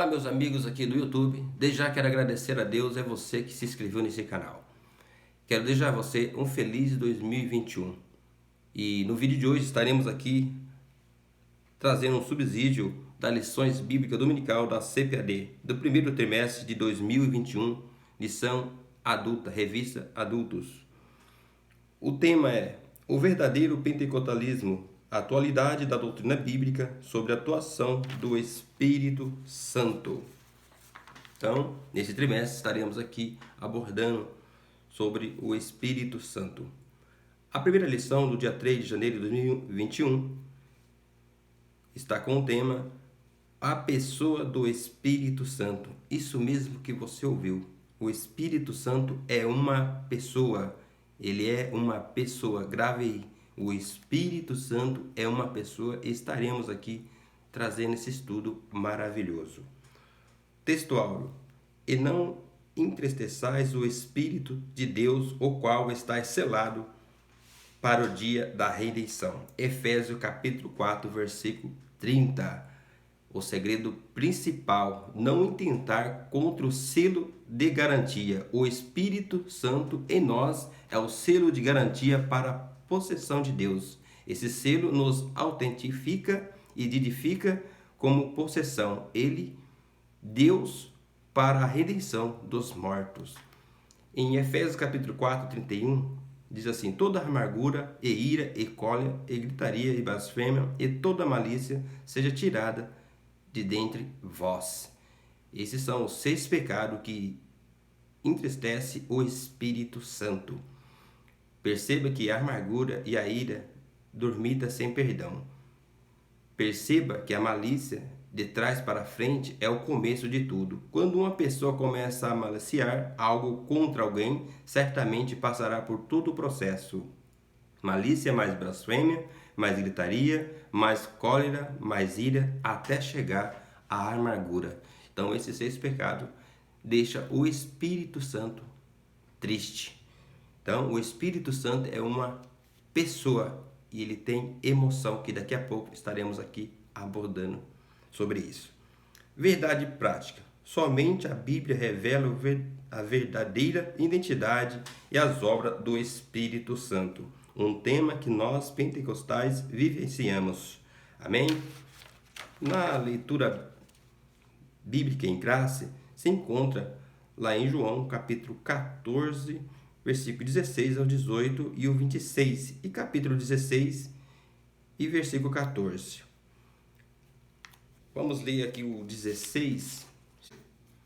Olá, meus amigos aqui do YouTube. Desde já quero agradecer a Deus e a você que se inscreveu nesse canal. Quero desejar a você um feliz 2021. E no vídeo de hoje estaremos aqui trazendo um subsídio das lições bíblicas dominical da CPAD do primeiro trimestre de 2021, lição adulta, revista Adultos. O tema é o verdadeiro pentecostalismo, a atualidade da doutrina bíblica sobre a atuação do Espírito Santo. Então, nesse trimestre estaremos aqui abordando sobre o Espírito Santo. A primeira lição do dia 3 de janeiro de 2021 está com o tema A Pessoa do Espírito Santo. Isso mesmo que você ouviu. O Espírito Santo é uma pessoa. Ele é uma pessoa. Grave aí. O Espírito Santo é uma pessoa. Estaremos aqui trazendo esse estudo maravilhoso. Textual. E não entristeçais o Espírito de Deus, o qual está selado para o dia da redenção. Efésios capítulo 4, versículo 30. O segredo principal, não intentar contra o selo de garantia. O Espírito Santo em nós é o selo de garantia para a possessão de Deus. Esse selo nos autentifica e edifica como possessão. Ele, Deus, para a redenção dos mortos. Em Efésios capítulo 4, 31, diz assim: toda amargura e ira e cólera e gritaria e blasfêmia e toda malícia seja tirada de dentre vós. Esses são os 6 pecados que entristece o Espírito Santo. Perceba que a amargura e a ira dormita sem perdão. Perceba que a malícia de trás para frente é o começo de tudo. Quando uma pessoa começa a maliciar algo contra alguém, certamente passará por todo o processo. Malícia mais blasfêmia, mais gritaria, mais cólera, mais ira, até chegar à amargura. Então, esses 6 pecados deixam o Espírito Santo triste. Então, o Espírito Santo é uma pessoa e ele tem emoção, que daqui a pouco estaremos aqui abordando sobre isso. Verdade prática. Somente a Bíblia revela a verdadeira identidade e as obras do Espírito Santo. Um tema que nós pentecostais vivenciamos. Amém? Na leitura bíblica em classe, se encontra lá em João, capítulo 14, versículo 16 ao 18 e o 26, e capítulo 16 e versículo 14. Vamos ler aqui o 16.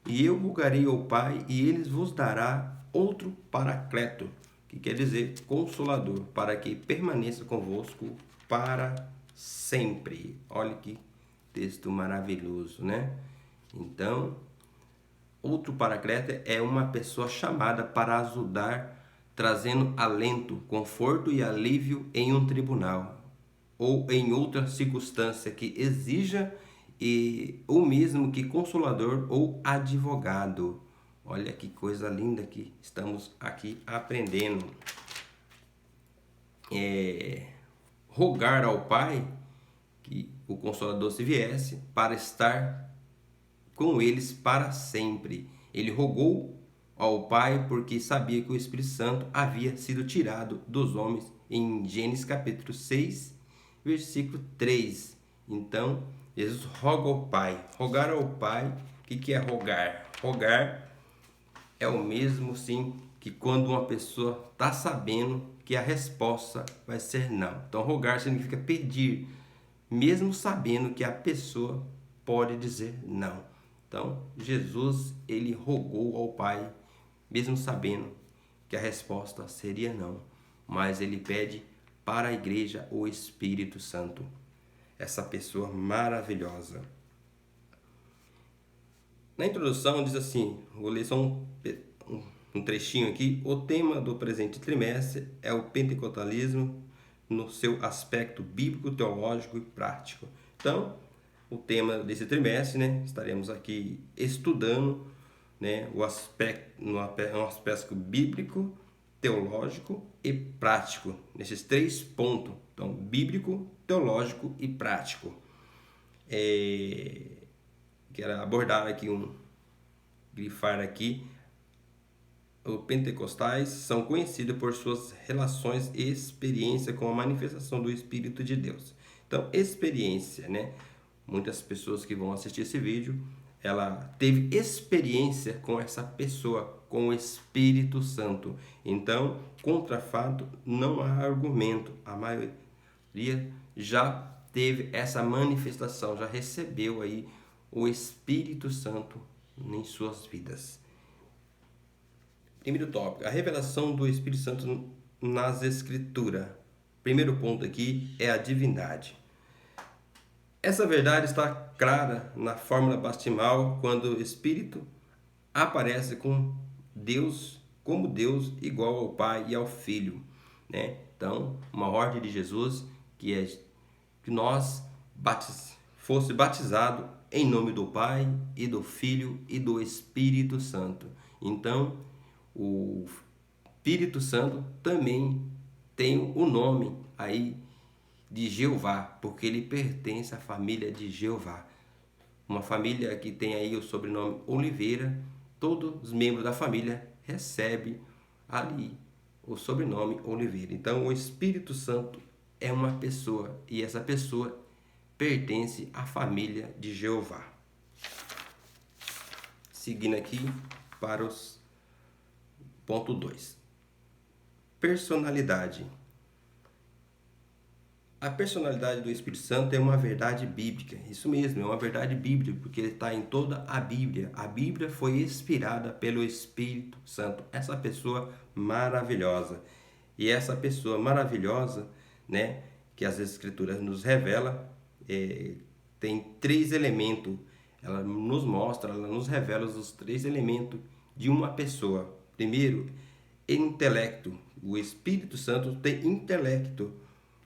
E eu rogarei ao Pai, e ele vos dará outro Paracleto, que quer dizer Consolador, para que permaneça convosco para sempre. Olha que texto maravilhoso, né? Então, outro Paracleto é uma pessoa chamada para ajudar, trazendo alento, conforto e alívio em um tribunal ou em outra circunstância que exija o mesmo que consolador ou advogado. Olha que coisa linda que estamos aqui aprendendo. Rogar ao Pai que o Consolador se viesse para estar com eles para sempre. Ele rogou ao Pai porque sabia que o Espírito Santo havia sido tirado dos homens em Gênesis capítulo 6, versículo 3. Então, Jesus roga ao Pai. Rogar ao Pai, o que é rogar? Rogar é o mesmo, sim, que quando uma pessoa está sabendo que a resposta vai ser não. Então, rogar significa pedir, mesmo sabendo que a pessoa pode dizer não. Então, Jesus, ele rogou ao Pai, mesmo sabendo que a resposta seria não. Mas ele pede para a igreja o Espírito Santo. Essa pessoa maravilhosa. Na introdução diz assim, vou ler só um trechinho aqui. O tema do presente trimestre é o pentecostalismo no seu aspecto bíblico, teológico e prático. Então, o tema desse trimestre, né, estaremos aqui estudando, né, um aspecto bíblico, teológico e prático, nesses 3 pontos. Então, bíblico, teológico e prático. quero abordar aqui grifar aqui. Os pentecostais são conhecidos por suas relações e experiência com a manifestação do Espírito de Deus. Então, experiência, né? Muitas pessoas que vão assistir esse vídeo, ela teve experiência com essa pessoa, com o Espírito Santo. Então, contra fato, não há argumento. A maioria já teve essa manifestação, já recebeu aí o Espírito Santo em suas vidas. Primeiro tópico, a revelação do Espírito Santo nas Escrituras. Primeiro ponto aqui é a divindade. Essa verdade está clara na fórmula baptismal quando o Espírito aparece como Deus igual ao Pai e ao Filho, né? Então, uma ordem de Jesus que é que nós fosse batizado em nome do Pai e do Filho e do Espírito Santo. Então, o Espírito Santo também tem o nome aí de Jeová, porque ele pertence à família de Jeová. Uma família que tem aí o sobrenome Oliveira, todos os membros da família recebem ali o sobrenome Oliveira. Então, o Espírito Santo é uma pessoa e essa pessoa pertence à família de Jeová. Seguindo aqui para os ponto 2. Personalidade. A personalidade do Espírito Santo é uma verdade bíblica. Isso mesmo, é uma verdade bíblica, porque está em toda a Bíblia. A Bíblia foi inspirada pelo Espírito Santo. Essa pessoa maravilhosa. E essa pessoa maravilhosa, né, que as Escrituras nos revela, tem 3 elementos. Ela nos mostra, ela nos revela os 3 elementos de uma pessoa. Primeiro, intelecto. O Espírito Santo tem intelecto.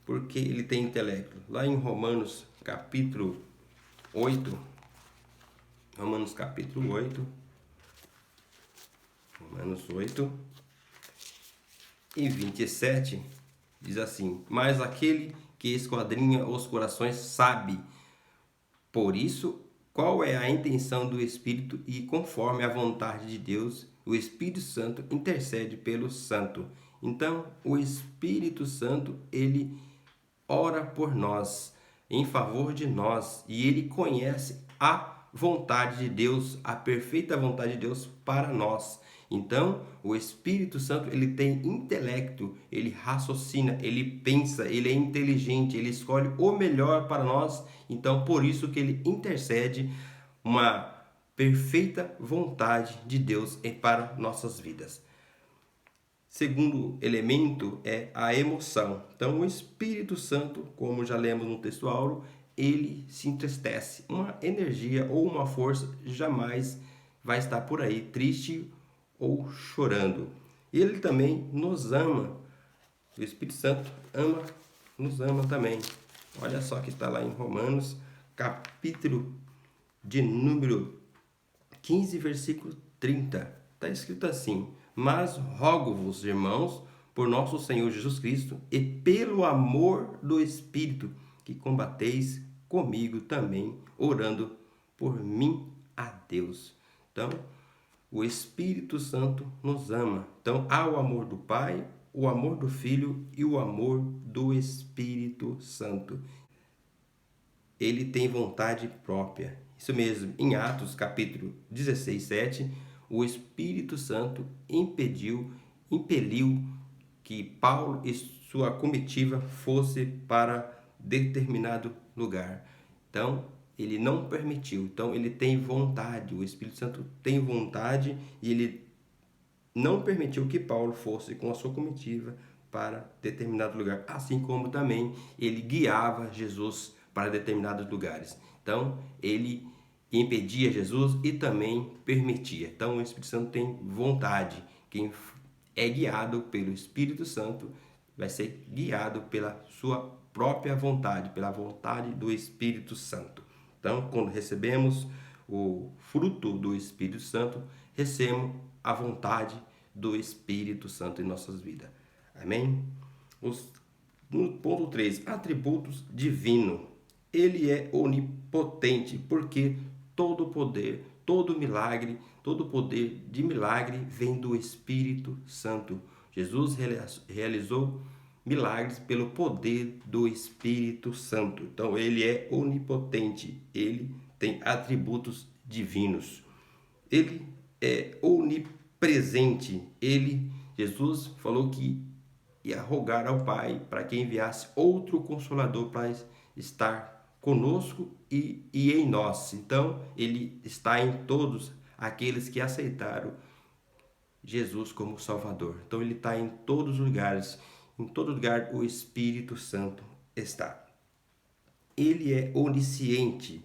Por que ele tem intelecto? Lá em Romanos capítulo 8, Romanos 8 e 27, diz assim: mas aquele que esquadrinha os corações sabe, por isso, qual é a intenção do Espírito, e conforme a vontade de Deus, o Espírito Santo intercede pelo santo. Então, o Espírito Santo, ele ora por nós, em favor de nós, e ele conhece a vontade de Deus, a perfeita vontade de Deus para nós. Então, o Espírito Santo, ele tem intelecto, ele raciocina, ele pensa, ele é inteligente, ele escolhe o melhor para nós. Então, por isso que ele intercede uma perfeita vontade de Deus para nossas vidas. Segundo elemento é a emoção. Então, o Espírito Santo, como já lemos no texto áureo, ele se entristece. Uma energia ou uma força jamais vai estar por aí triste ou chorando. Ele também nos ama. O Espírito Santo nos ama também. Olha só que está lá em Romanos, capítulo de número 15, versículo 30. Está escrito assim: mas rogo-vos, irmãos, por nosso Senhor Jesus Cristo e pelo amor do Espírito, que combateis comigo também, orando por mim a Deus. Então, o Espírito Santo nos ama. Então, há o amor do Pai, o amor do Filho e o amor do Espírito Santo. Ele tem vontade própria. Isso mesmo, em Atos capítulo 16, 7, o Espírito Santo impeliu que Paulo e sua comitiva fosse para determinado lugar. Então, ele não permitiu. Então, ele tem vontade. O Espírito Santo tem vontade e ele não permitiu que Paulo fosse com a sua comitiva para determinado lugar. Assim como também ele guiava Jesus para determinados lugares. Então, ele impedia Jesus e também permitia. Então, o Espírito Santo tem vontade. Quem é guiado pelo Espírito Santo vai ser guiado pela sua própria vontade, pela vontade do Espírito Santo. Então, quando recebemos o fruto do Espírito Santo, recebemos a vontade do Espírito Santo em nossas vidas. Amém? No ponto 3, atributos divinos. Ele é onipotente, porque todo o poder, todo milagre, todo o poder de milagre vem do Espírito Santo. Jesus realizou milagres pelo poder do Espírito Santo. Então ele é onipotente, ele tem atributos divinos. Ele é onipresente. Jesus falou que ia rogar ao Pai para que enviasse outro consolador para estar conosco e em nós. Então, ele está em todos aqueles que aceitaram Jesus como Salvador. Então, ele está em todos os lugares. Em todo lugar, o Espírito Santo está. Ele é onisciente,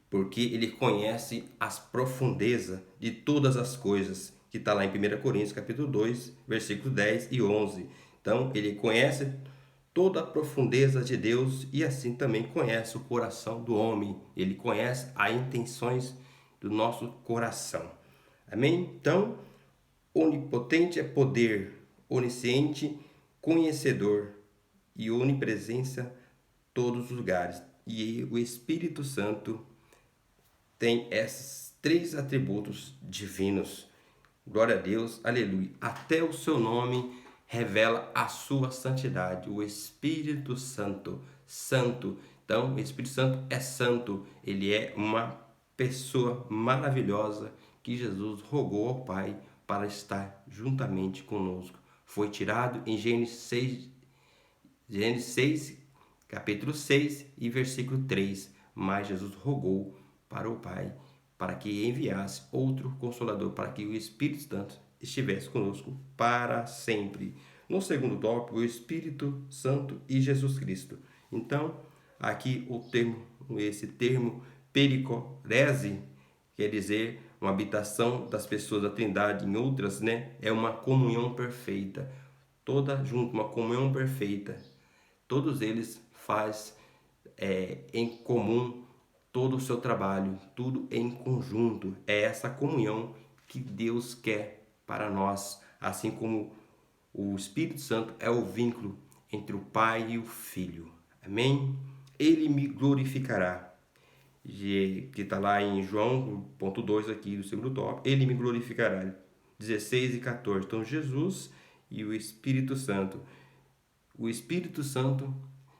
porque ele conhece as profundezas de todas as coisas, que está lá em 1 Coríntios capítulo 2, versículos 10 e 11. Então, ele conhece toda a profundeza de Deus e assim também conhece o coração do homem. Ele conhece as intenções do nosso coração. Amém? Então, onipotente é poder, onisciente, conhecedor e onipresença todos os lugares. E o Espírito Santo tem esses três atributos divinos. Glória a Deus, aleluia. Até o seu nome revela a sua santidade. O Espírito Santo, santo. Então, o Espírito Santo é santo. Ele é uma pessoa maravilhosa que Jesus rogou ao Pai para estar juntamente conosco. Foi tirado em Gênesis 6, capítulo 6 e versículo 3. Mas Jesus rogou para o Pai para que enviasse outro Consolador, para que o Espírito Santo estivesse conosco para sempre. No segundo tópico, o Espírito Santo e Jesus Cristo. Então, aqui esse termo pericorese quer dizer uma habitação das pessoas da Trindade. Em outras, é uma comunhão perfeita, toda junto, uma comunhão perfeita. Todos eles fazem em comum todo o seu trabalho, tudo em conjunto. É essa comunhão que Deus quer para nós, assim como o Espírito Santo é o vínculo entre o Pai e o Filho. Amém? Ele me glorificará. Que está lá em João, ponto 2 aqui do segundo tópico. Ele me glorificará. 16 e 14. Então, Jesus e o Espírito Santo. O Espírito Santo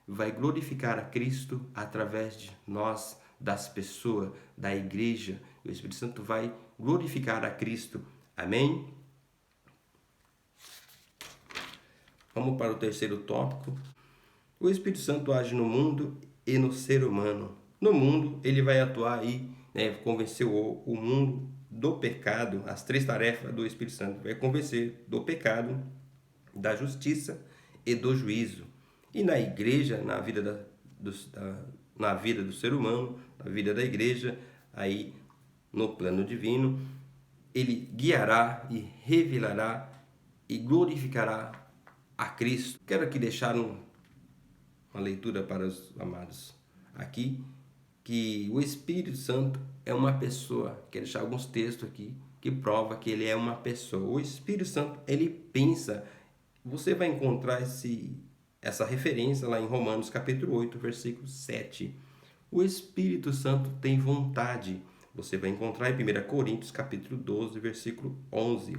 vai glorificar a Cristo através de nós, das pessoas, da igreja. O Espírito Santo vai glorificar a Cristo. Amém? Vamos para o terceiro tópico. O Espírito Santo age no mundo e no ser humano. No mundo, ele vai atuar aí, convencer o mundo do pecado. As três tarefas do Espírito Santo vai convencer do pecado, da justiça e do juízo. E na igreja, na vida do ser humano, na vida da igreja, aí no plano divino, ele guiará e revelará e glorificará a Cristo. Quero aqui deixar uma leitura para os amados aqui, que o Espírito Santo é uma pessoa. Quero deixar alguns textos aqui que prova que ele é uma pessoa. O Espírito Santo, ele pensa. Você vai encontrar essa referência lá em Romanos capítulo 8, versículo 7. O Espírito Santo tem vontade. Você vai encontrar em 1 Coríntios capítulo 12, versículo 11.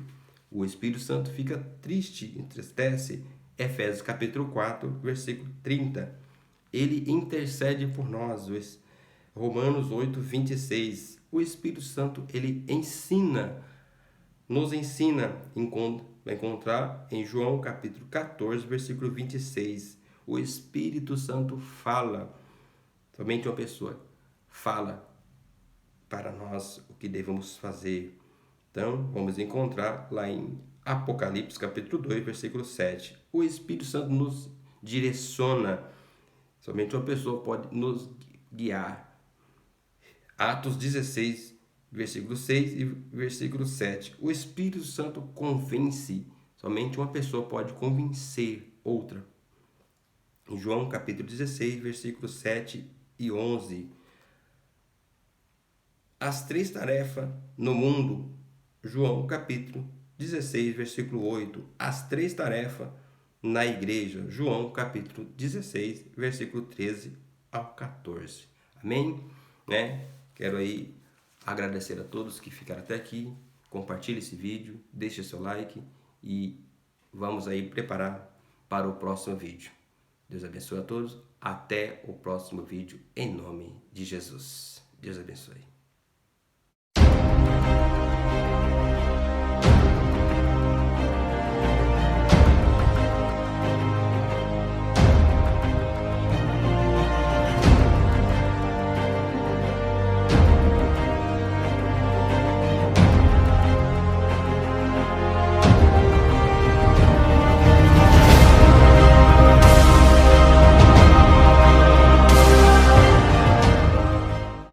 O Espírito Santo fica triste, entristece. Efésios capítulo 4, versículo 30. Ele intercede por nós. Romanos 8, 26. O Espírito Santo, ele nos ensina, vai encontrar em João capítulo 14, versículo 26. O Espírito Santo fala, somente uma pessoa fala para nós o que devemos fazer. Então, vamos encontrar lá em Apocalipse capítulo 2, versículo 7. O Espírito Santo nos direciona, somente uma pessoa pode nos guiar. Atos 16, versículo 6 e versículo 7. O Espírito Santo convence. Somente uma pessoa pode convencer outra. Em João capítulo 16, versículos 7 e 11. As três tarefas no mundo. João capítulo 16, versículo 8. As três tarefas na igreja. João capítulo 16, versículo 13 ao 14. Amém? Quero aí agradecer a todos que ficaram até aqui. Compartilhe esse vídeo, deixe seu like e vamos aí preparar para o próximo vídeo. Deus abençoe a todos. Até o próximo vídeo, em nome de Jesus. Deus abençoe.